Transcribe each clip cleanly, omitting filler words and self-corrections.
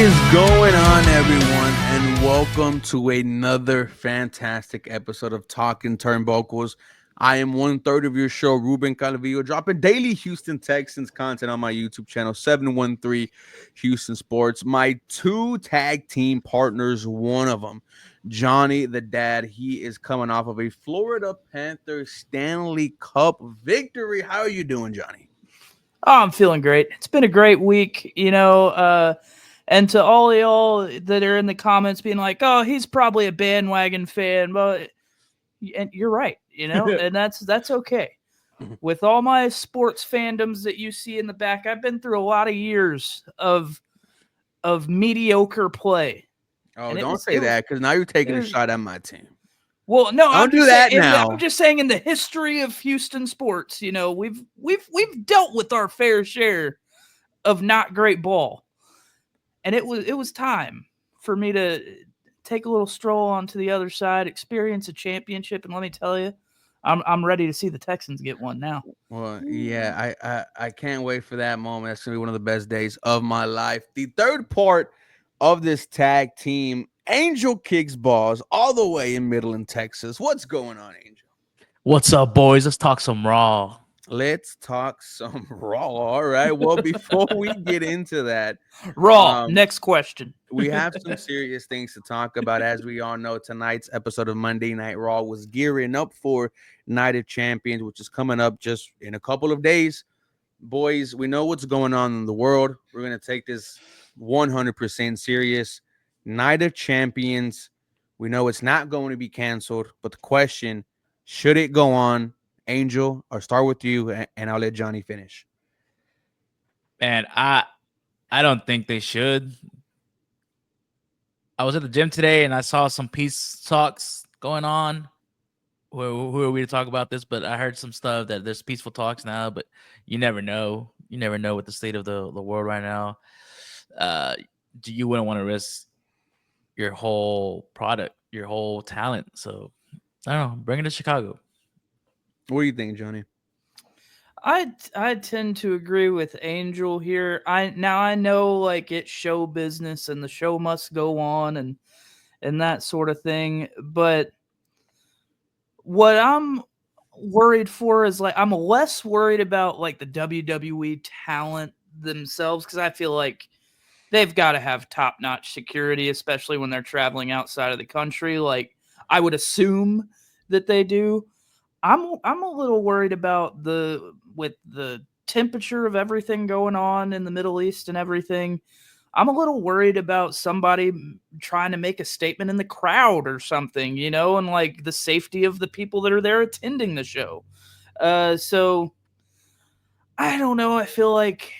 is going on, everyone, and welcome to another fantastic episode of Talkin Turnbuckles. I am 1/3 of your show, Ruben Calvillo, dropping daily Houston Texans content on my YouTube channel, 713 Houston Sports. My two tag team partners, one of them, Johnny the Dad, he is coming off of a Florida Panthers Stanley Cup victory. How are you doing, Johnny? Oh, I'm feeling great. It's been a great week, and to all y'all that are in the comments being like, "Oh, he's probably a bandwagon fan," but and you're right, and that's okay. With all my sports fandoms that you see in the back, I've been through a lot of years of mediocre play. Oh, And don't say that, because now you're taking a was shot at my team. well, no, Don't do that now. I'm just saying in the history of Houston sports, we've dealt with our fair share of not great ball. And it was time for me to take a little stroll onto the other side, experience a championship, and let me tell you, I'm ready to see the Texans get one now. Well, yeah, I can't wait for that moment. That's gonna be one of the best days of my life. The third part of this tag team, Angel kicks balls all the way in Midland, Texas. What's going on, Angel? What's up, boys? Let's talk some Raw. Let's talk some Raw. All right. Well, before we get into that, Raw. Next question. we have some serious things to talk about. As we all know, tonight's episode of Monday Night Raw was gearing up for Night of Champions, which is coming up just in a couple of days. Boys, we know what's going on in the world. We're going to take this 100% serious. Night of Champions, we know it's not going to be canceled, but the question, should it go on? Angel, I'll start with you, and I'll let Johnny finish. Man, I don't think they should. I was at the gym today and I saw some peace talks going on. Who are we to talk about this? But I heard some stuff that there's peaceful talks now, but you never know. You never know what the state of the world right now. You wouldn't want to risk your whole product, your whole talent. So I don't know. Bring it to Chicago. What do you think, Johnny? I tend to agree with Angel here. I know like it's show business and the show must go on and that sort of thing, but what I'm worried for is like I'm less worried about like the WWE talent themselves, because I feel like they've got to have top-notch security, especially when they're traveling outside of the country. Like I would assume that they do. I'm a little worried about with the temperature of everything going on in the Middle East and everything. I'm a little worried about somebody trying to make a statement in the crowd or something, and like the safety of the people that are there attending the show. So I don't know. I feel like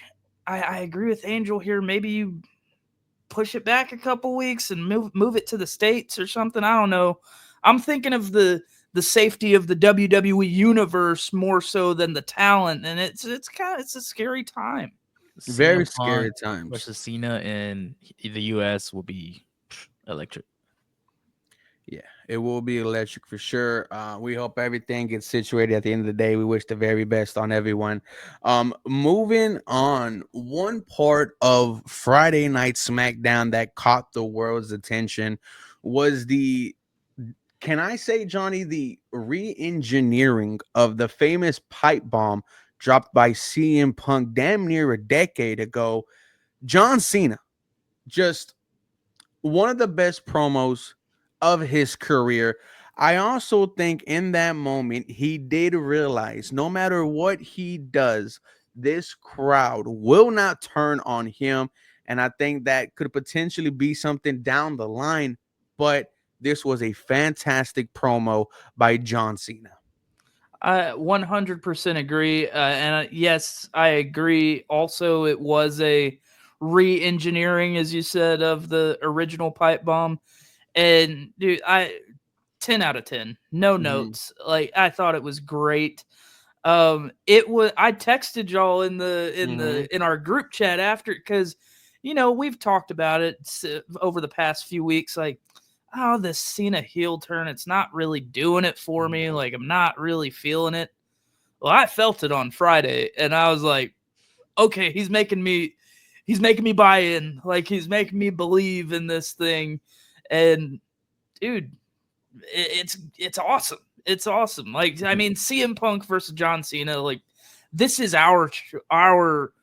I agree with Angel here. Maybe you push it back a couple weeks and move it to the States or something. I don't know. I'm thinking of the safety of the WWE universe more so than the talent, and it's a scary time. Very scary times. Versus Cena in the U.S. will be electric. Yeah, it will be electric for sure. We hope everything gets situated at the end of the day. We wish the very best on everyone. Moving on, one part of Friday Night SmackDown that caught the world's attention was can I say, Johnny, the re-engineering of the famous pipe bomb dropped by CM Punk damn near a decade ago. John Cena, just one of the best promos of his career. I also think in that moment, he did realize no matter what he does, this crowd will not turn on him. And I think that could potentially be something down the line, but this was a fantastic promo by John Cena. I 100% agree. And yes, I agree. Also, it was a re-engineering, as you said, of the original pipe bomb. And dude, 10 out of 10, no notes. Like I thought it was great. It was. I texted y'all in our group chat after, because we've talked about it over the past few weeks. Like, oh, this Cena heel turn, it's not really doing it for me. Like, I'm not really feeling it. Well, I felt it on Friday, and I was like, okay, he's making me he's making me buy in. Like he's making me believe in this thing. And dude, it's awesome. It's awesome. Like I mean, CM Punk versus John Cena. Like this is our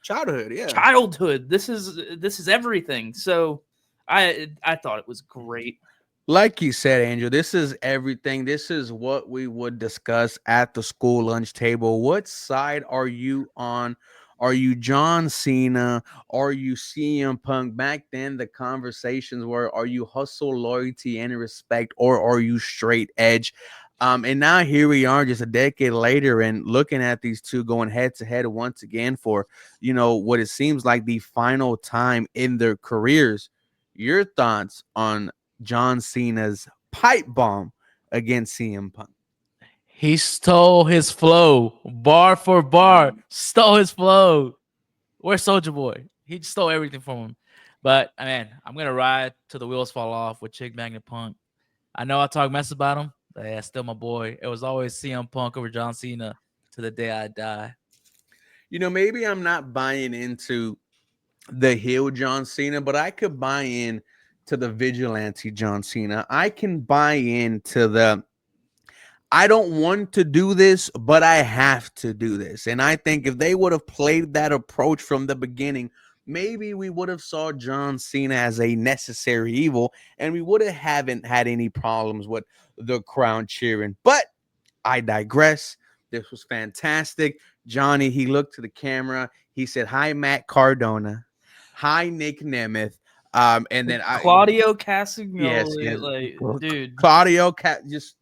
Childhood, yeah. childhood. This is everything. So I thought it was great. Like you said, Angel, this is everything. This is what we would discuss at the school lunch table. What side are you on? Are you John Cena? Are you CM Punk? Back then, the conversations were, are you hustle, loyalty, and respect, or are you straight edge? And now here we are, just a decade later, and looking at these two going head to head once again for, what it seems like the final time in their careers. Your thoughts on John Cena's pipe bomb against CM Punk? He stole his flow, bar for bar. Stole his flow. Where's Soldier Boy? He just stole everything from him. But man, I'm gonna ride till the wheels fall off with Chick Magnet Punk. I know I talk mess about him, but yeah, still my boy. It was always CM Punk over John Cena to the day I die. Maybe I'm not buying into the heel John Cena, but I could buy in to the vigilante John Cena. I can buy into the I don't want to do this, but I have to do this. And I think if they would have played that approach from the beginning, maybe we would have saw John Cena as a necessary evil, and we would have haven't had any problems with the crowd cheering. But I digress. This was fantastic. Johnny, he looked to the camera. He said, "Hi, Matt Cardona. Hi, Nick Nemeth." And then Claudio yes, Castagnoli, yes, like dude, Claudio, just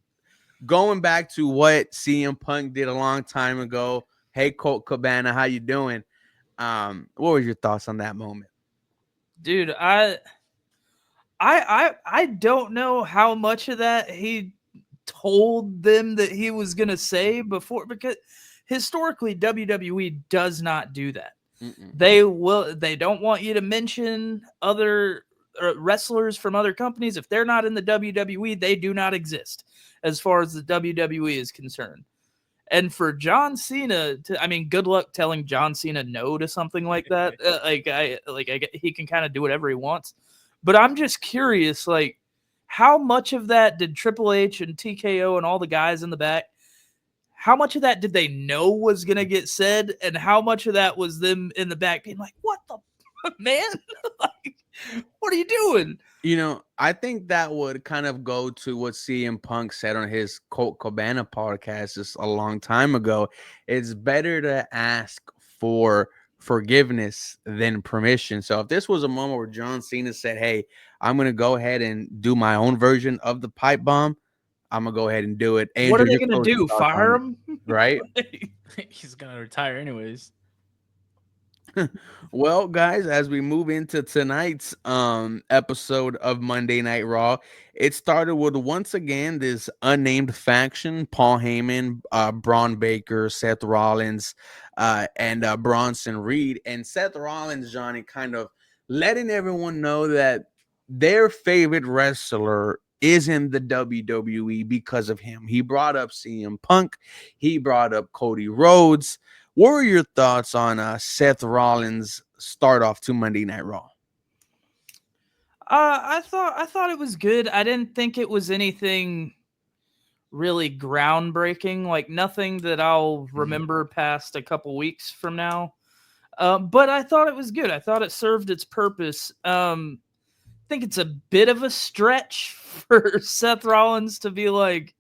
going back to what CM Punk did a long time ago. Hey, Colt Cabana, how you doing? What was your thoughts on that moment? dude, I don't know how much of that he told them that he was gonna say before, because historically WWE does not do that. Mm-mm. They don't want you to mention other wrestlers from other companies. If they're not in the WWE, they do not exist as far as the WWE is concerned. And for John Cena to, I mean, good luck telling John Cena no to something like that. He can kind of do whatever he wants. But I'm just curious, like, how much of that did Triple H and TKO and all the guys in the back? How much of that did they know was gonna get said, and how much of that was them in the back being like, "What the man? Like, what are you doing?" I think that would kind of go to what CM Punk said on his Colt Cabana podcast just a long time ago. It's better to ask for forgiveness than permission. So if this was a moment where John Cena said, "Hey, I'm gonna go ahead and do my own version of the pipe bomb," I'm gonna go ahead and do it. What Andrew, are they your gonna closing do? thoughts Fire on it, him? right? He's gonna retire anyways. Well, guys, as we move into tonight's episode of Monday Night Raw, it started with once again this unnamed faction: Paul Heyman, Braun Baker, Seth Rollins, and Bronson Reed. And Seth Rollins, Johnny, kind of letting everyone know that their favorite wrestler is in the WWE because of him. He brought up CM Punk, he brought up Cody Rhodes. What were your thoughts on Seth Rollins' start off to Monday Night Raw? I thought it was good. I didn't think it was anything really groundbreaking, like nothing that I'll remember past a couple weeks from now. But I thought it was good. I thought it served its purpose. I think it's a bit of a stretch for Seth Rollins to be like,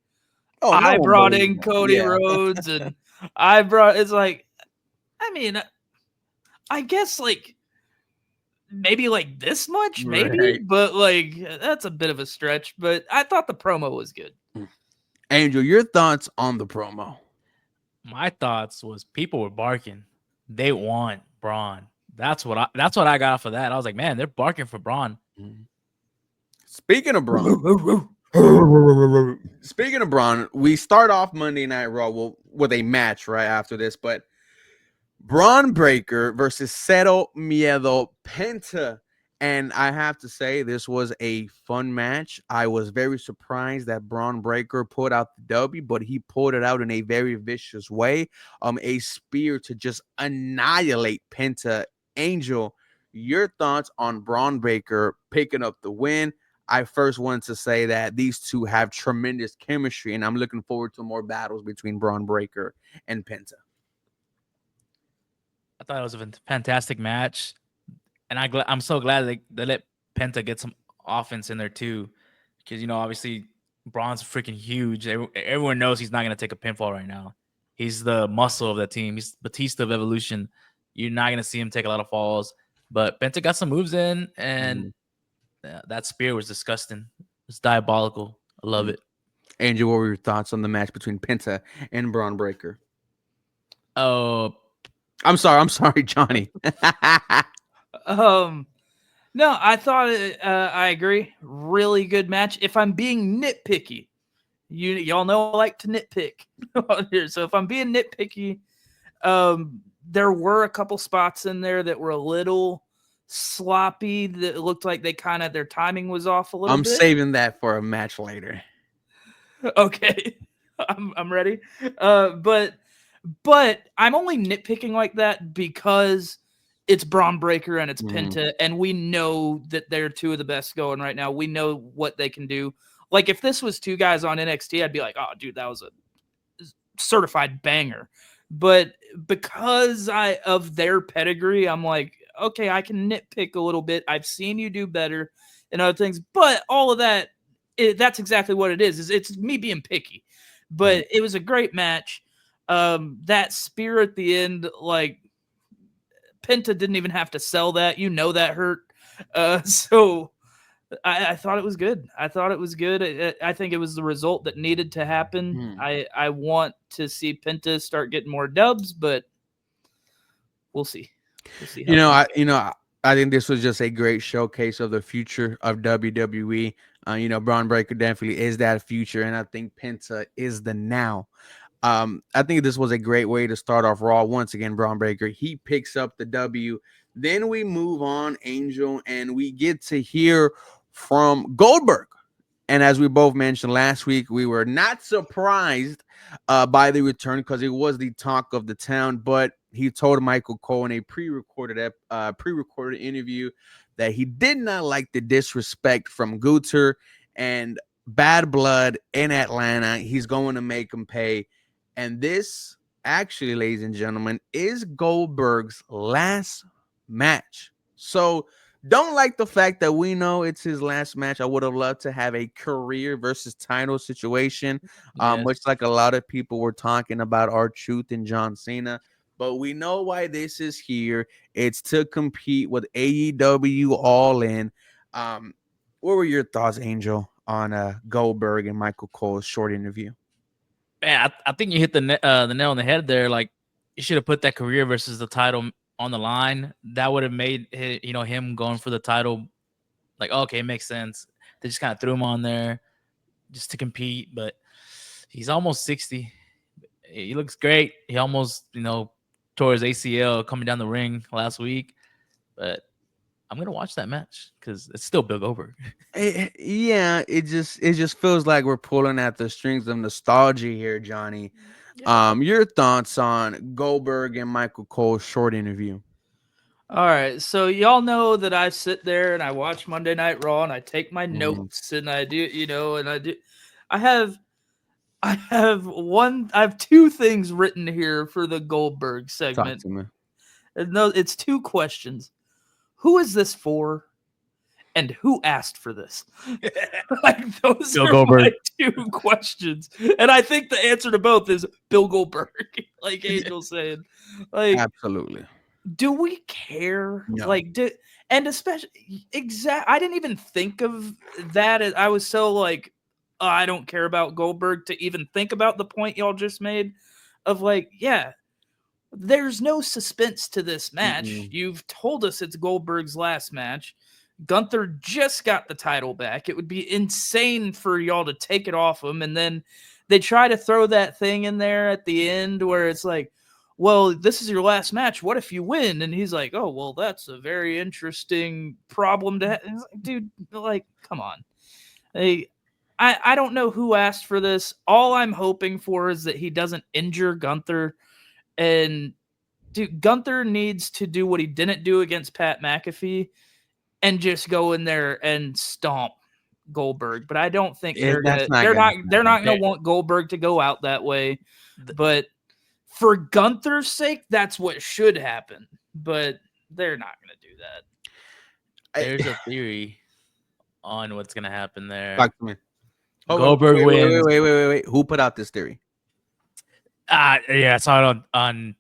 Oh, no I one brought believes in that. Cody Yeah, Rhodes and I brought. It's like, I mean, I guess like maybe like this much, maybe, right. but like that's a bit of a stretch. But I thought the promo was good. Angel, your thoughts on the promo? My thoughts was people were barking. They want Braun. That's what I got for that. I was like, man, they're barking for Braun. Mhm. Speaking of Braun, we start off Monday Night Raw with a match right after this, but Braun Breaker versus Cero Miedo Penta. And I have to say, this was a fun match. I was very surprised that Braun Breaker put out the W, but he pulled it out in a very vicious way. A spear to just annihilate Penta. Angel, Your thoughts on Braun Breaker picking up the win? I first wanted to say that these two have tremendous chemistry, and I'm looking forward to more battles between Braun Breaker and Penta. I thought it was a fantastic match, and I'm so glad they let Penta get some offense in there too, because obviously Braun's freaking huge. Everyone knows he's not gonna take a pinfall right now. He's the muscle of that team. He's Batista of Evolution. You're not gonna see him take a lot of falls, but Penta got some moves in, and Mhm. that spear was disgusting. It's diabolical. I love Mm. it. Angel, what were your thoughts on the match between Penta and Braun Breaker? Oh, I'm sorry, Johnny. Um, no, I thought I agree. Really good match. If I'm being nitpicky, y'all know I like to nitpick on here. So if I'm being nitpicky, there were a couple spots in there that were a little sloppy. That looked like they kind of their timing was off a little I'm bit. saving that for a match later. Okay, I'm ready. But I'm only nitpicking like that because it's Braun Breaker and it's Mhm. Penta, and we know that they're two of the best going right now. We know what they can do. Like if this was two guys on NXT, I'd be like, oh, dude, that was a certified banger. But because I of their pedigree, I'm like, okay, I can nitpick a little bit. I've seen you do better and other things, but all of that, that's exactly what it is. Is it's me being picky. Mhm. But it was a great match. That spear at the end, like Penta didn't even have to sell that. You know that hurt. So I thought it was good. I thought it was good. I think it was the result that needed to happen. Mhm. I want to see Penta start getting more dubs, but we'll see. We'll see how You know, things I go. you know I think this was just a great showcase of the future of WWE. Braun Breaker definitely is that future, and I think Penta is the now. I think this was a great way to start off Raw. Once again, Braun Breaker, he picks up the W. Then we move on, Angel, and we get to hear from Goldberg. And as we both mentioned last week, we were not surprised by the return because it was the talk of the town. But he told Michael Cole in a pre-recorded interview that he did not like the disrespect from Guter and Bad Blood in Atlanta. He's going to make him pay. And this, actually, ladies and gentlemen, is Goldberg's last match. So don't like the fact that we know it's his last match. I would have loved to have a career versus title situation, yes. much like a lot of people were talking about R-Truth and John Cena. But we know why this is here. It's to compete with AEW All In. Um, what were your thoughts, Angel, on Goldberg and Michael Cole's short interview? Man, I think you hit the nail on the head there. Like you should have put that career versus the title on the line. That would have made him going for the title like okay, it makes sense. They just kind of threw him on there just to compete, but he's almost 60. He looks great. He almost tore his ACL coming down the ring last week, but I'm gonna watch that match because it's still Bill Goldberg. Yeah, it just feels like we're pulling at the strings of nostalgia here, Johnny. Yeah. Your thoughts on Goldberg and Michael Cole's short interview? All right, so y'all know that I sit there and I watch Monday Night Raw and I take my Mhm. notes and I do, and I do. I have, I have two things written here for the Goldberg Talk segment. to me. No, it's two questions. Who is this for? And who asked for this? Like those Bill are my Goldberg. two questions, and I think the answer to both is Bill Goldberg. Like Angel saying, like, Absolutely. do we care? No. Like, and especially I didn't even think of that. I was so like, oh, I don't care about Goldberg to even think about the point y'all just made of like, yeah, there's no suspense to this match. Mm-mm. You've told us it's Goldberg's last match. Gunther just got the title back. It would be insane for y'all to take it off him. And then they try to throw that thing in there at the end where it's like, well, this is your last match. What if you win? And he's like, oh, well, that's a very interesting problem to have. Like, dude, like, come on. Hey, I don't know who asked for this. All I'm hoping for is that he doesn't injure Gunther and dude, Gunther needs to do what he didn't do against Pat McAfee and just go in there and stomp Goldberg. But I don't think That's not gonna they're happen. not gonna want Goldberg to go out that way. th- But for Gunther's sake, that's what should happen. But they're not gonna do that. I, there's a theory on what's gonna happen there. talk to me. Hold on. Goldberg wins. Wait. Who put out this theory? Yeah, I saw it on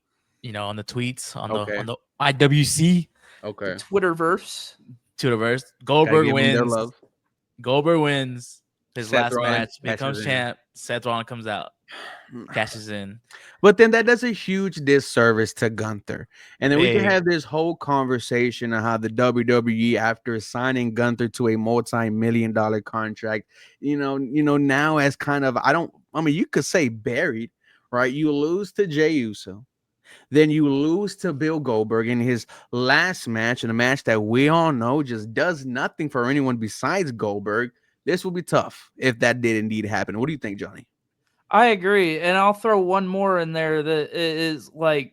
on the tweets Okay. on the IWC The Okay. Twitterverse. Twitterverse. Gotta Goldberg give them their wins. love. Goldberg wins his Seth last Rollins match, cashes becomes in. champ. Seth Rollins comes out, cashes in. But then that does a huge disservice to Gunther. And then we can Big. have this whole conversation on how the WWE, after signing Gunther to a multi-million-dollar contract, now as kind of you could say buried, right? You lose to Jey Uso. Then you lose to Bill Goldberg in his last match, in a match that we all know just does nothing for anyone besides Goldberg. This will be tough if that did indeed happen. What do you think, Johnny? I agree, and I'll throw one more in there that is like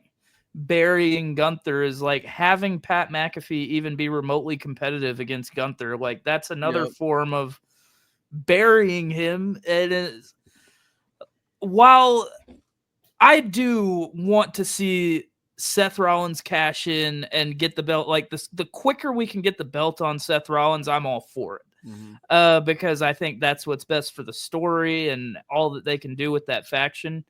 burying Gunther is like having Pat McAfee even be remotely competitive against Gunther. Like that's another Yep. form of burying him. And is, while I do want to see Seth Rollins cash in and get the belt, like this, the quicker we can get the belt on Seth Rollins, I'm all for it. Because I think that's what's best for the story and all that they can do with that faction.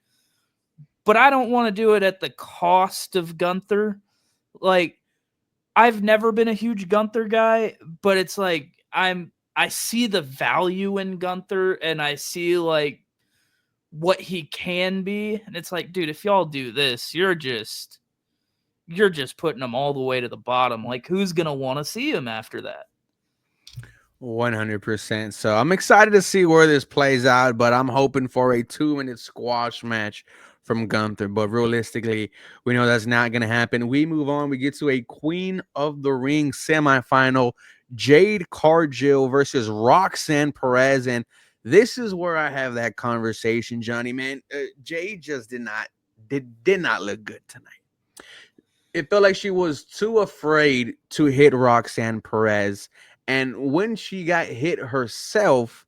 But I don't want to do it at the cost of Gunther. Like, I've never been a huge Gunther guy, but it's like I see the value in Gunther and I see like what he can be. And it's like, dude, if y'all do this, you're just putting him all the way to the bottom. Like, who's gonna want to see him after that? 100%. So I'm excited to see where this plays out, but I'm hoping for a 2-minute squash match from Gunther. But realistically, we know that's not going to happen. We move on. We get to a Queen of the Ring semifinal, Jade Cargill versus Roxanne Perez. And this is where I have that conversation, Johnny. Man, Jade just did not look good tonight. It felt like she was too afraid to hit Roxanne Perez. And when she got hit herself,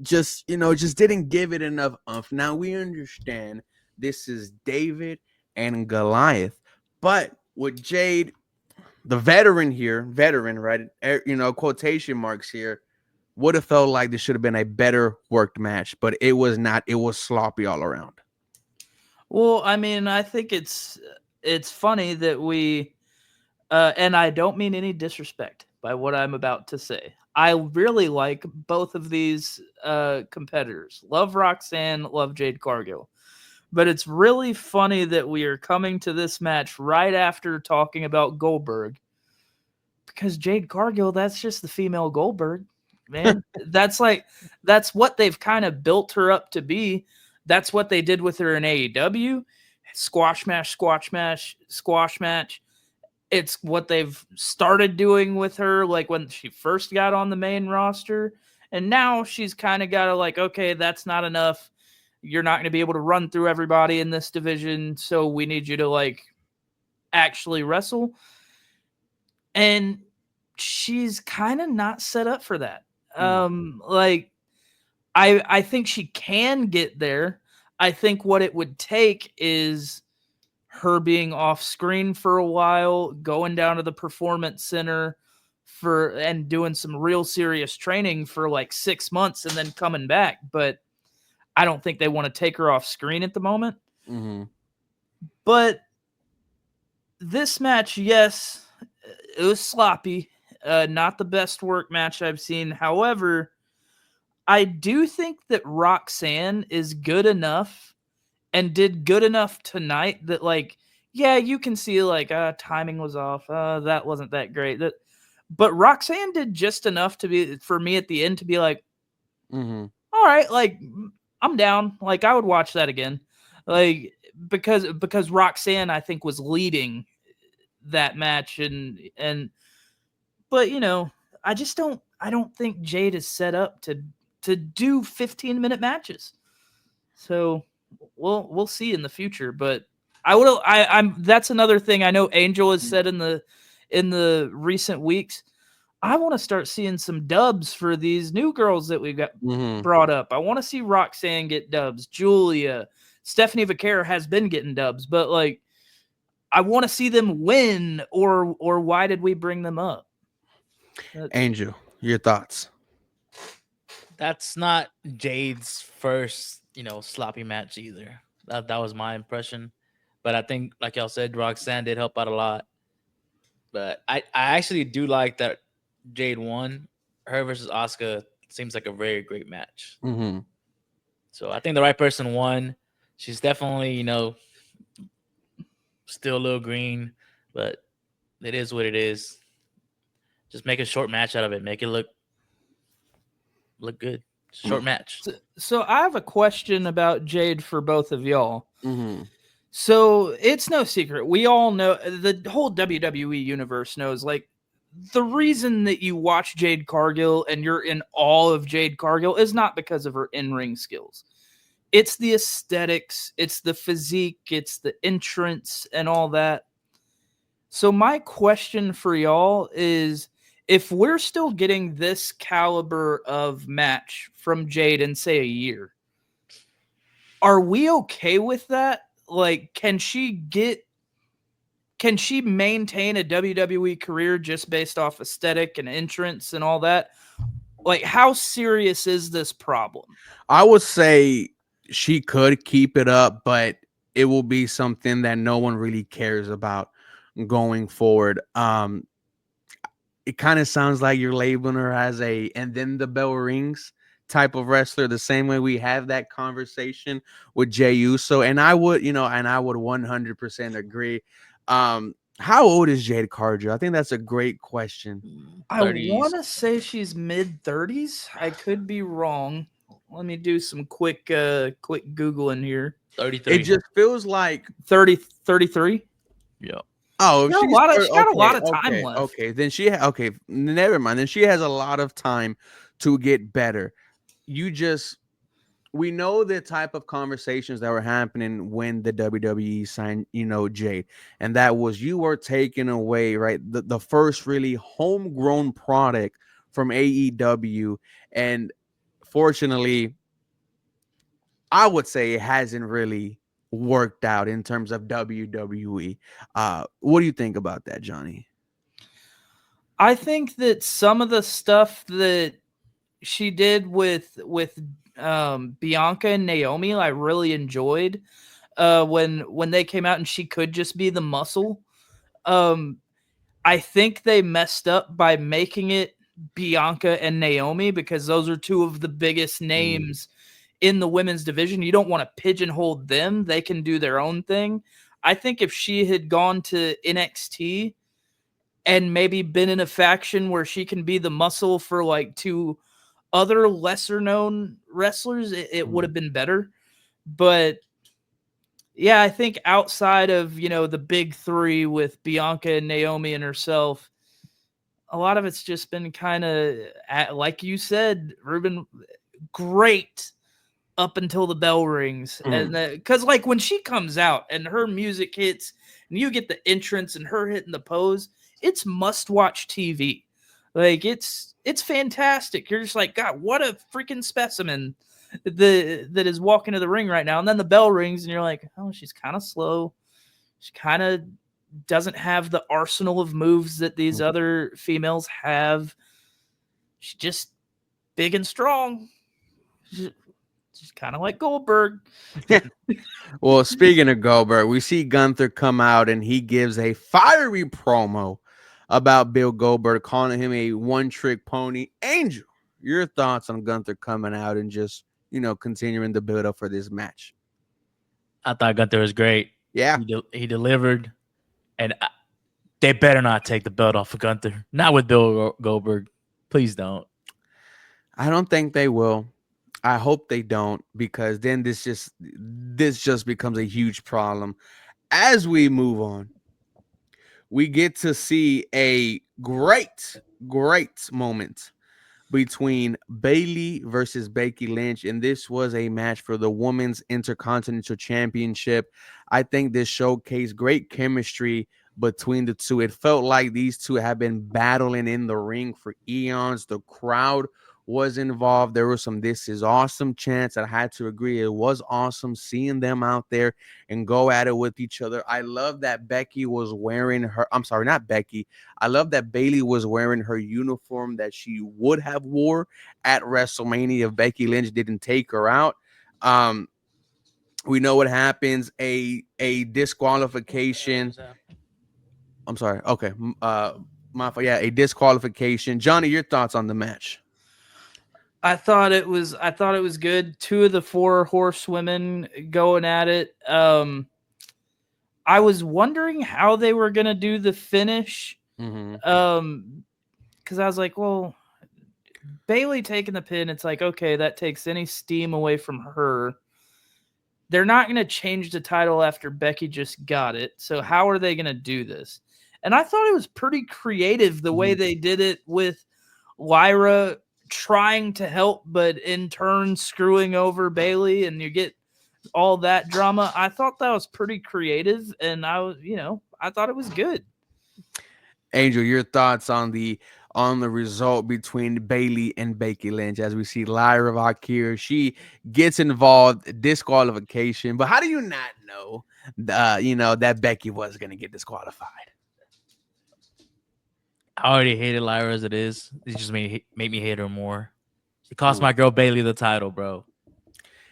just didn't give it enough oomph. Now we understand this is David and Goliath, but with Jade, the veteran, right? Quotation marks here, would have felt like this should have been a better worked match, but it was not. It was sloppy all around. Well, I mean, I think it's funny that we and I don't mean any disrespect by what I'm about to say. I really like both of these competitors. Love Roxanne, love Jade Cargill. But it's really funny that we are coming to this match right after talking about Goldberg. Because Jade Cargill, that's just the female Goldberg, man. That's what they've kind of built her up to be. That's what they did with her in AEW. Squash match, squash match, squash match. It's what they've started doing with her, like when she first got on the main roster. And now she's kind of got to like, okay, that's not enough. You're not going to be able to run through everybody in this division. So we need you to like actually wrestle. And she's kind of not set up for that. Like I think she can get there. I think what it would take is her being off screen for a while, going down to the performance center and doing some real serious training for like 6 months and then coming back. But I don't think they want to take her off screen at the moment. Mm-hmm. But this match, yes, it was sloppy. Not the best work match I've seen. However, I do think that Roxanne is good enough and did good enough tonight that, like, yeah, you can see, like, timing was off. That wasn't that great. But Roxanne did just enough for me at the end to be like, all right, like, I'm down. Like, I would watch that again. Like, because Roxanne, I think, was leading that match but I don't think Jade is set up to do 15-minute matches. So we'll see in the future, but I would. I'm. That's another thing I know. Angel has said in the recent weeks. I want to start seeing some dubs for these new girls that we got Hmm. brought up. I want to see Roxanne get dubs. Julia, Stephanie Vaquera has been getting dubs, but like I want to see them win. Or why did we bring them up? That's Angel, your thoughts? That's not Jade's first, sloppy match either. That was my impression. But I think, like y'all said, Roxanne did help out a lot. But I actually do like that Jade won. Her versus Asuka seems like a very great match. Hmm. So I think the right person won. She's definitely, still a little green, but it is what it is. Just make a short match out of it. Make it look good. Short match. so I have a question about Jade for both of y'all. Hmm. So it's no secret. We all know the whole WWE universe knows like the reason that you watch Jade Cargill and you're in awe of Jade Cargill is not because of her in-ring skills. It's the aesthetics, it's the physique, it's the entrance and all that. So my question for y'all is if we're still getting this caliber of match from Jade in say a year, are we okay with that? Like can she maintain a WWE career just based off aesthetic and entrance and all that? Like how serious is this problem? I would say she could keep it up, but it will be something that no one really cares about going forward. It kind of sounds like you're labeling her as a and then the bell rings type of wrestler, the same way we have that conversation with Jey Uso. And I would, and I would 100% agree. How old is Jade Cargill? I think that's a great question. I 30s, want to say she's mid 30s. I could be wrong. Let me do some quick googling here. It 33. just feels like 30 33. Yeah. oh, if she's She got a lot of time okay, left. okay, then okay, never mind. Then she has a lot of time to get better. You just we know the type of conversations that were happening when the WWE signed, Jade, and that was you were taking away right the first really homegrown product from AEW, and fortunately, I would say it hasn't really worked out in terms of WWE. What do you think about that, Johnny? I think that some of the stuff that she did with Bianca and Naomi, I really enjoyed. When they came out and she could just be the muscle. Um, I think they messed up by making it Bianca and Naomi because those are two of the biggest Mm, names in the women's division. You don't want to pigeonhole them. They can do their own thing. I think if she had gone to NXT and maybe been in a faction where she can be the muscle for like two other lesser known wrestlers, it would mm. have been better. But yeah, I think outside of, the big three with Bianca and Naomi and herself, a lot of it's just been kind of, like you said, Ruben, great up until the bell rings. And Mm. because, like, when she comes out and her music hits and you get the entrance and her hitting the pose, it's must watch TV. Like, it's fantastic. You're just like, God, what a freaking specimen that is walking to the ring right now. And then the bell rings and you're like, oh, she's kind of slow. She kind of doesn't have the arsenal of moves that these other females have. She's just big and strong. She's kind of like Goldberg. Well, speaking of Goldberg, we see Gunther come out and he gives a fiery promo about Bill Goldberg, calling him a one-trick pony. Angel, your thoughts on Gunther coming out and just continuing the build up for this match? I thought Gunther was great. Yeah, He delivered, and they better not take the belt off of Gunther. Not with Bill Goldberg. Please don't. I don't think they will. I hope they don't, because then this just becomes a huge problem. As we move on, we get to see a great moment between Bailey versus Becky Lynch, and this was a match for the Women's Intercontinental Championship. I think this showcased great chemistry between the two. It felt like these two have been battling in the ring for eons. The crowd was involved. There was some "this is awesome" chants. I had to agree. It was awesome seeing them out there and go at it with each other. I love that Becky was wearing her. I'm sorry, not Becky. I love that Bailey was wearing her uniform that she would have wore at WrestleMania if Becky Lynch didn't take her out. Um, we know what happens. A disqualification. I'm sorry. Okay. Yeah, a disqualification. Johnny, your thoughts on the match? I thought it was good. Two of the four horsewomen going at it. I was wondering how they were gonna do the finish. Mm-hmm. Because I was like, well, Bailey taking the pin, it's like, okay, that takes any steam away from her. They're not going to change the title after Becky just got it. So how are they going to do this? And I thought it was pretty creative the way they did it with Lyra trying to help, but in turn screwing over Bailey, and you get all that drama. I thought that was pretty creative, and I thought it was good. Angel, your thoughts on the result between Bailey and Becky Lynch as we see Lyra Valkyria. She gets involved, disqualification. But how do you not know, that Becky was going to get disqualified? I already hated Lyra as it is. It just made me hate her more. It cost Ooh. my girl Bailey the title, bro.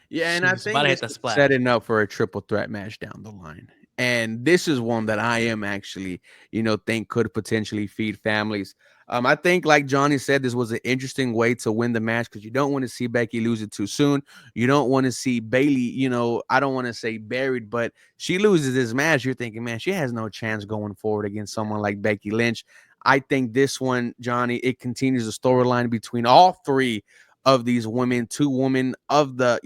Yeah, and She I was about think to hit it's that splat. setting up for a triple threat match down the line. And this is one that I am actually, think could potentially feed families. I think, like Johnny said, this was an interesting way to win the match because you don't want to see Becky lose it too soon. You don't want to see Bailey, I don't want to say buried, but she loses this match. You're thinking, man, she has no chance going forward against someone like Becky Lynch. I think this one, Johnny, it continues the storyline between all three of these women, two women of the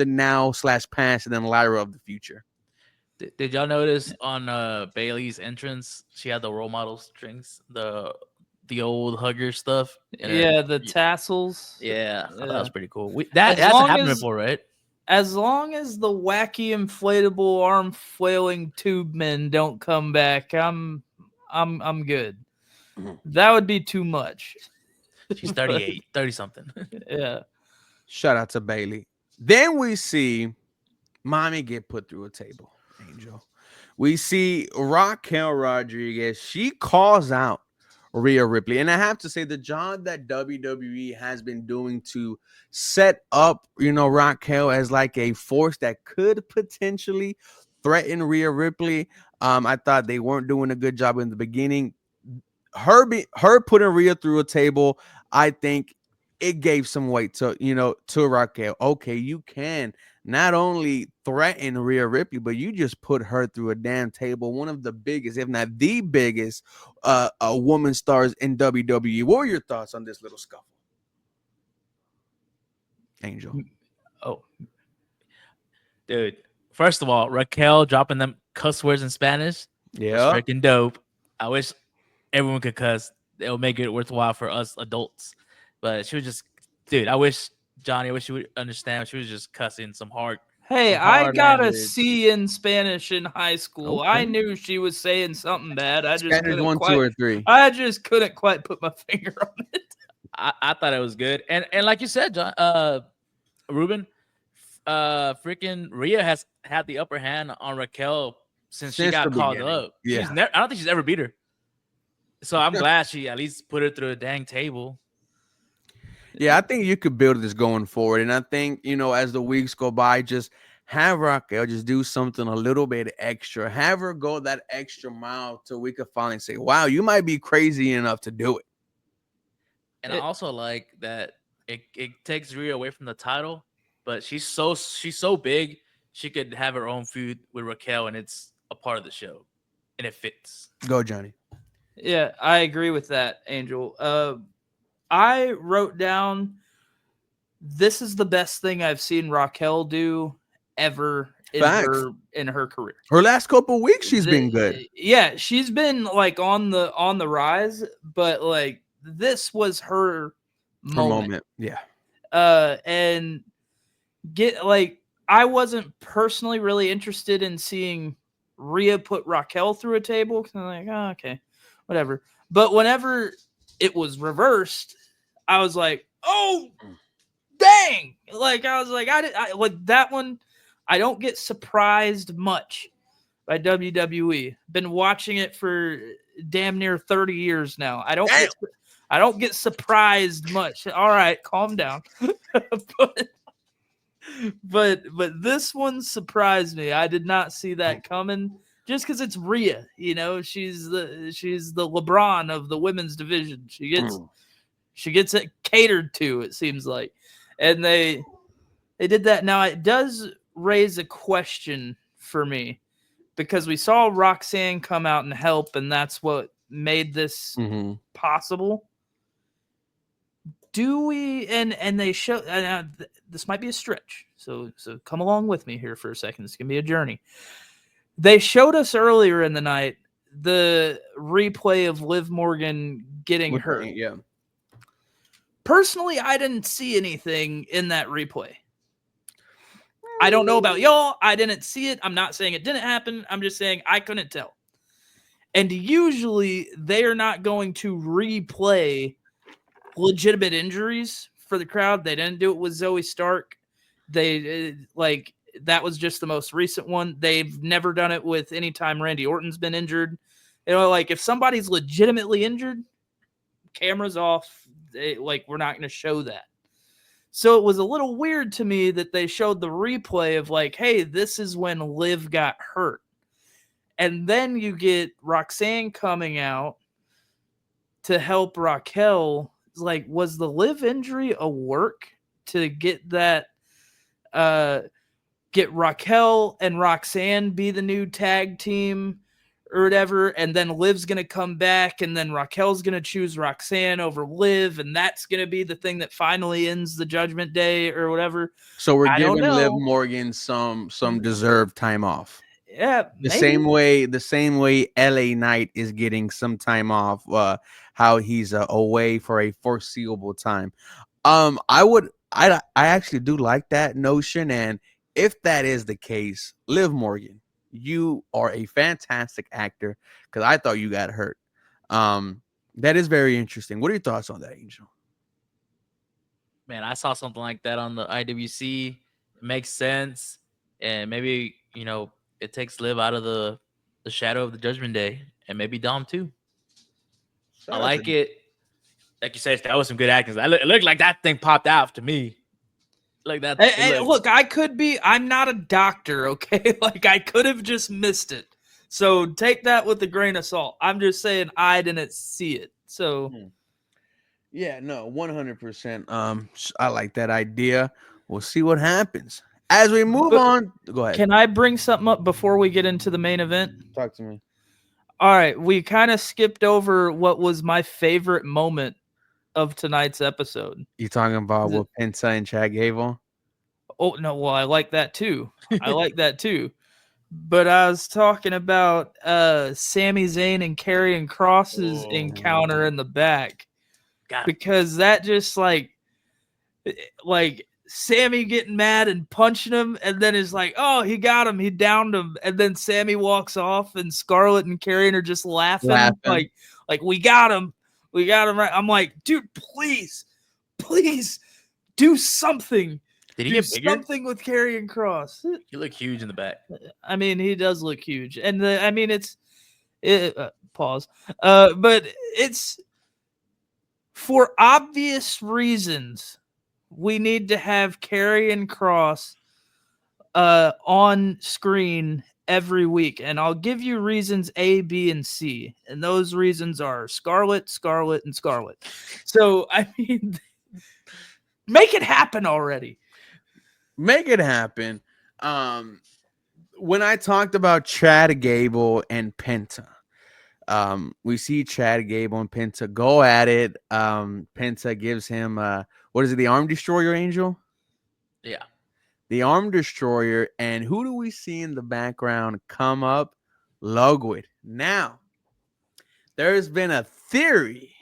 now / past, and then Lyra of the future. Did y'all notice on Bailey's entrance, she had the role model strings, the old hugger stuff? Yeah, the tassels. Yeah, I thought that was Yeah. pretty cool. That As hasn't long happened as before, right? as long as the wacky inflatable arm flailing tube men don't come back, I'm good. Mhm. That would be too much. She's But, 38, 30 something. yeah. Shout out to Bailey. Then we see Mommy get put through a table. Angel. We see Raquel Rodriguez. She calls out Rhea Ripley. And I have to say, the job that WWE has been doing to set up, Raquel as like a force that could potentially threaten Rhea Ripley. I thought they weren't doing a good job in the beginning. Her putting Rhea through a table, I think it gave some weight to Raquel. Okay, you can not only threaten Rhea Ripley, but you just put her through a damn table. One of the biggest, if not the biggest, woman stars in WWE. What were your thoughts on this little scuffle, Angel? Oh, dude. First of all, Raquel dropping them cuss words in Spanish was Yeah. freaking dope. I wish everyone could cuss. It'll make it worthwhile for us adults. But she was just, dude. I wish you would understand. She was just cussing Hey, some I hard got a language. C in Spanish in high school. I Okay. knew she was saying something bad. Spanish 1, 2, or 3. I just couldn't quite put my finger on it. I thought it was good, and like you said, John, Ruben, freaking Rhea has had the upper hand on Raquel since she Since the got called beginning. up. Yeah. I don't think she's ever beat her. So I'm glad she at least put her through a dang table. Yeah, I think you could build this going forward. And I think, as the weeks go by, just have Raquel just do something a little bit extra. Have her go that extra mile till we could finally say, wow, you might be crazy enough to do it. And I also like that it takes Rhea away from the title, but she's so big she could have her own feud with Raquel, and it's a part of the show, and it fits. Go, Johnny. Yeah, I agree with that, Angel. I wrote down this is the best thing I've seen Raquel do ever Facts. in her career. Her last couple of weeks, she's been good. Yeah, she's been like on the rise, but like this was her For a moment. moment, yeah. And get like I wasn't personally really interested in seeing Rhea put Raquel through a table because I'm like, oh, okay, whatever. But whenever it was reversed, I was like, oh dang! Like I was like, like that one. I don't get surprised much by WWE. Been watching it for damn near 30 years now. Damn. I don't get surprised much. All right, calm down. but but this one surprised me. I did not see that coming. Just because it's Rhea, she's the LeBron of the women's division. She gets it catered to. It seems like, and they did that. Now it does raise a question for me because we saw Roxanne come out and help, and that's what made this Mm-hmm. possible. Do we and they show this might be a stretch, so come along with me here for a second. This can be a journey. They showed us earlier in the night the replay of Liv Morgan getting With hurt. the, yeah. Personally, I didn't see anything in that replay. I don't know about y'all. I didn't see it. I'm not saying it didn't happen. I'm just saying I couldn't tell. And usually they are not going to replay legitimate injuries for the crowd. They didn't do it with Zoe Stark. They like that was just the most recent one. They've never done it with any time Randy Orton's been injured. You know, like if somebody's legitimately injured, cameras off. Like we're not going to show that. So it was a little weird to me that they showed the replay of like, hey, this is when Liv got hurt. And then you get Roxanne coming out to help Raquel. Like, was the Liv injury a work to get that get Raquel and Roxanne be the new tag team or whatever, and then Liv's gonna come back, and then Raquel's gonna choose Roxanne over Liv, and that's gonna be the thing that finally ends the Judgment Day or whatever. So we're I don't giving Liv know. Morgan some deserved time off. Yeah, The maybe. same way LA Knight is getting some time off, how he's away for a foreseeable time. I actually do like that notion, and if that is the case, Liv Morgan, you are a fantastic actor because I thought you got hurt. That is very interesting. What are your thoughts on that, Angel? Man, I saw something like that on the IWC. It makes sense, and maybe it takes Liv out of the shadow of the Judgment Day, and maybe Dom too. I Shout out to like it. Like you said, that was some good acting. It looked like that thing popped out to me. Like that. Hey, look, I'm not a doctor, okay? Like, I could have just missed it. So take that with a grain of salt. I'm just saying I didn't see it. So, Yeah, no, 100%. I like that idea. We'll see what happens as we move but on. Go ahead, can I bring something up before we get into the main event? talk to me. All right, we kind of skipped over what was my favorite moment of tonight's episode. You talking about what Penta and Chad Gable? Oh, no, well, I like that too. I like that too. But I was talking about Sami Zayn and Karrion Kross's encounter in the back. Because that just like Sammy getting mad and punching him, and then is like, oh, he got him, he downed him, and then Sammy walks off, and Scarlett and Karrion are just laughing. Like we got him right. I'm like, dude, please do something. Did he get bigger? Something with Karrion Kross. He looked huge in the back. I mean, he does look huge, and pause. But it's for obvious reasons. We need to have Karrion Kross on screen every week, and I'll give you reasons A, B, and C, and those reasons are Scarlett, and Scarlett. So I mean, make it happen already. Make it happen. When I talked about Chad Gable and Penta, we see Chad Gable and Penta go at it. Penta gives him what is it, the arm destroyer, Angel? Yeah. The arm destroyer. And who do we see in the background come up? Ludwig. Now, there's been a theory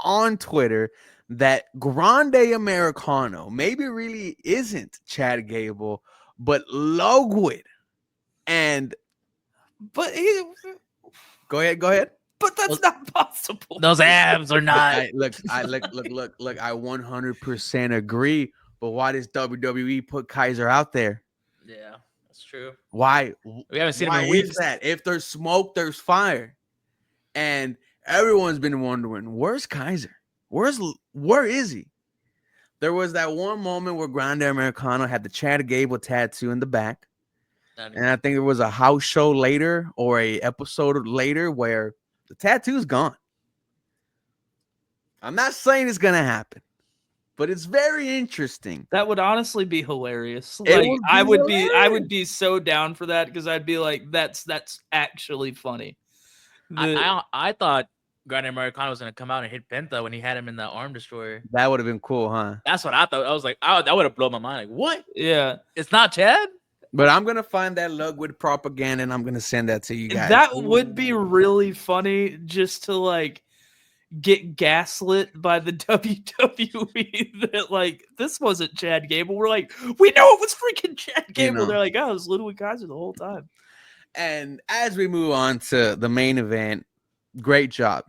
on Twitter that Grande Americano maybe really isn't Chad Gable, but Logwood. And But he, go ahead, go ahead. but that's Those, not possible. those abs are not. Look. I 100% agree. But why does WWE put Kaiser out there? Yeah, that's true. Why? We haven't seen him Why in is weeks. that? If there's smoke, there's fire. And everyone's been wondering, where's Kaiser? Where is he? There was that one moment where Grande Americano had the Chad Gable tattoo in the back. And I think there was a house show later or a episode later where the tattoo's gone. I'm not saying it's gonna happen, but it's very interesting. That would honestly be hilarious. It Like would be I hilarious. would be so down for that because I'd be like, that's actually funny. I thought Grande Americano was gonna come out and hit Penta when he had him in that arm destroyer. That would have been cool, huh? That's what I thought. I was like, that would have blown my mind. Like, what? Yeah, It's not Chad? But I'm gonna find that Lugwood propaganda and I'm gonna send that to you guys. that would be really funny just to like get gaslit by the WWE that like this wasn't Chad Gable. We're like, we know it was freaking Chad Gable. know. They're like, oh, it was Ludwig Kaiser the whole time. And as we move on to the main event, great job.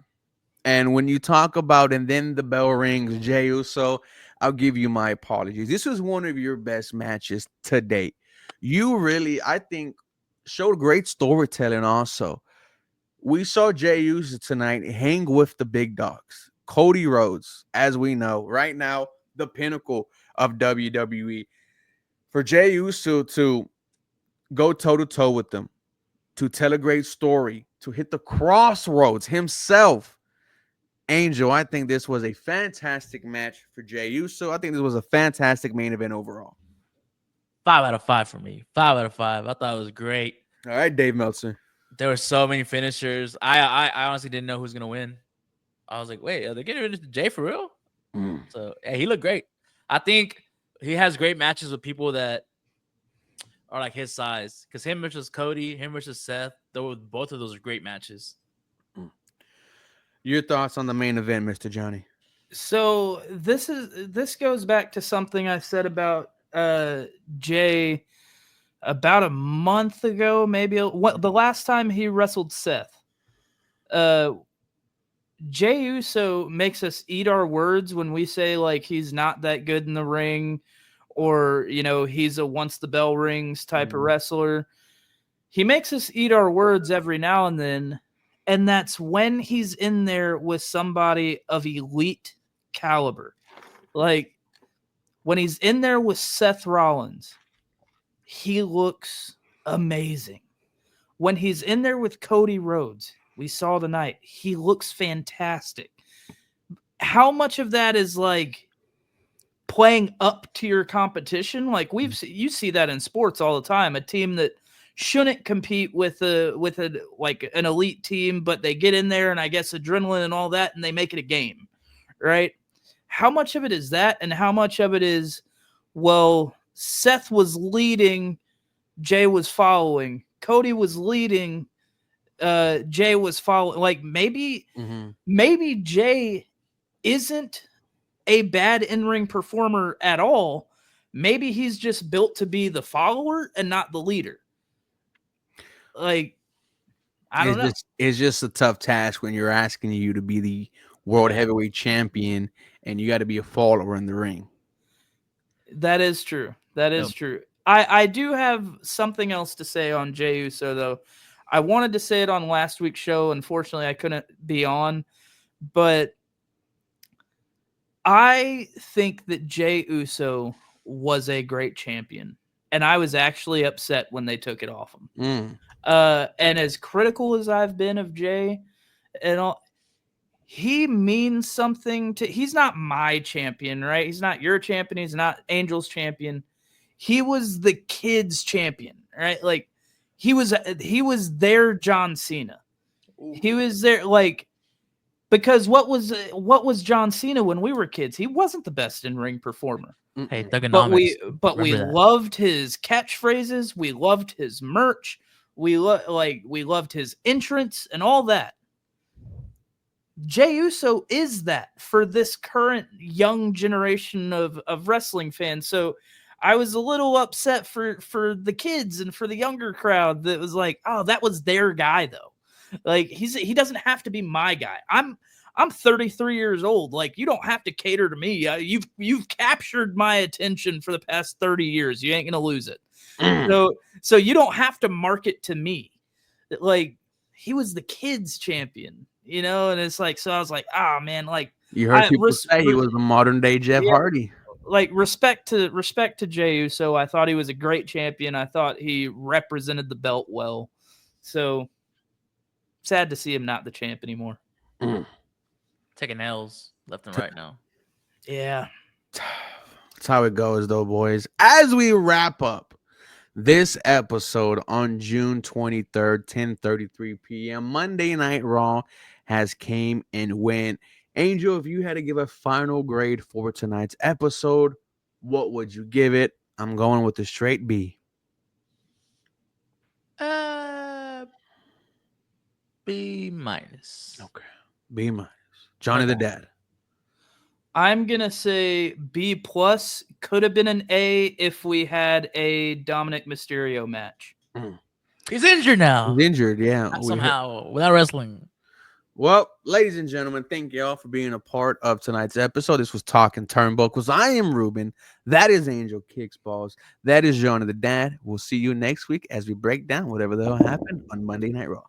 And when you talk about and then the bell rings, Jey Uso, I'll give you my apologies. This was one of your best matches to date. You really, I think, showed great storytelling also. We saw Jey Uso tonight hang with the big dogs. Cody Rhodes, as we know, right now, the pinnacle of WWE. For Jey Uso to go toe to toe with them, to tell a great story, to hit the crossroads himself. Angel, I think this was a fantastic match for Jey Uso. I think this was a fantastic main event overall. 5 out of 5 for me. 5 out of 5. I thought it was great. All right, Dave Meltzer. There were so many finishers. I honestly didn't know who was gonna win. I was like, wait, are they getting rid of Jay for real? So yeah, he looked great. I think he has great matches with people that are like his size. Because him versus Cody, him versus Seth, both of those are great matches. Your thoughts on the main event, Mr. Johnny? So this goes back to something I said about Jay about a month ago, maybe the last time he wrestled Seth. Jey Uso makes us eat our words when we say like he's not that good in the ring, or he's a once the bell rings type of wrestler. He makes us eat our words every now and then, and that's when he's in there with somebody of elite caliber. Like when he's in there with Seth Rollins, he looks amazing. When he's in there with Cody Rhodes, we saw tonight, he looks fantastic. How much of that is like playing up to your competition? Like you see that in sports all the time. A team that shouldn't compete with like an elite team, but they get in there and I guess adrenaline and all that, and they make it a game, right? How much of it is that, and how much of it is, well, Seth was leading, Jay was following, Cody was leading, Jay was following. Like maybe Jay isn't a bad in-ring performer at all. Maybe he's just built to be the follower and not the leader. Like, I don't know. It's just a tough task when you're asking you to be the world heavyweight champion and you got to be a follower in the ring. That is true. That is true. I do have something else to say on Jey Uso, though. I wanted to say it on last week's show. Unfortunately, I couldn't be on. But I think that Jey Uso was a great champion. And I was actually upset when they took it off him. And as critical as I've been of Jay, and all, he means something to. He's not my champion, right? He's not your champion. He's not Angel's champion. He was the kids' champion, right? Like he was their John Cena. He was there, like, because what was John Cena when we were kids? He wasn't the best in ring performer. Hey, but we loved his catchphrases. We loved his merch. We loved his entrance and all that. Jey Uso is that for this current young generation of wrestling fans. So I was a little upset for the kids and for the younger crowd that was like, oh, that was their guy though. Like he doesn't have to be my guy. I'm 33 years old. Like you don't have to cater to me. You've captured my attention for the past 30 years. You ain't gonna lose it. Mm. So you don't have to market to me. Like he was the kids champion, and it's like, so I was like, ah, man, like You heard I people say he was a modern day Jeff yeah, Hardy. like respect to Jey Uso. I thought he was a great champion. I thought he represented the belt well. So sad to see him not the champ anymore. Mm. Taking L's left and right now. Yeah. That's how it goes, though, boys. As we wrap up this episode on June 23rd, 10:33 p.m., Monday Night Raw has came and went. Angel, if you had to give a final grade for tonight's episode, what would you give it? I'm going with the straight B. B minus. Okay. B minus. Johnny the Dad. I'm gonna say B plus. Could have been an A if we had a Dominic Mysterio match. He's injured now. He's injured, yeah. Somehow, without wrestling. Well, ladies and gentlemen, thank you all for being a part of tonight's episode. This was Talkin Turnbuckles. I am Ruben. That is Angel Kicksballs. That is Johnny the Dad. We'll see you next week as we break down whatever the hell happened on Monday Night Raw.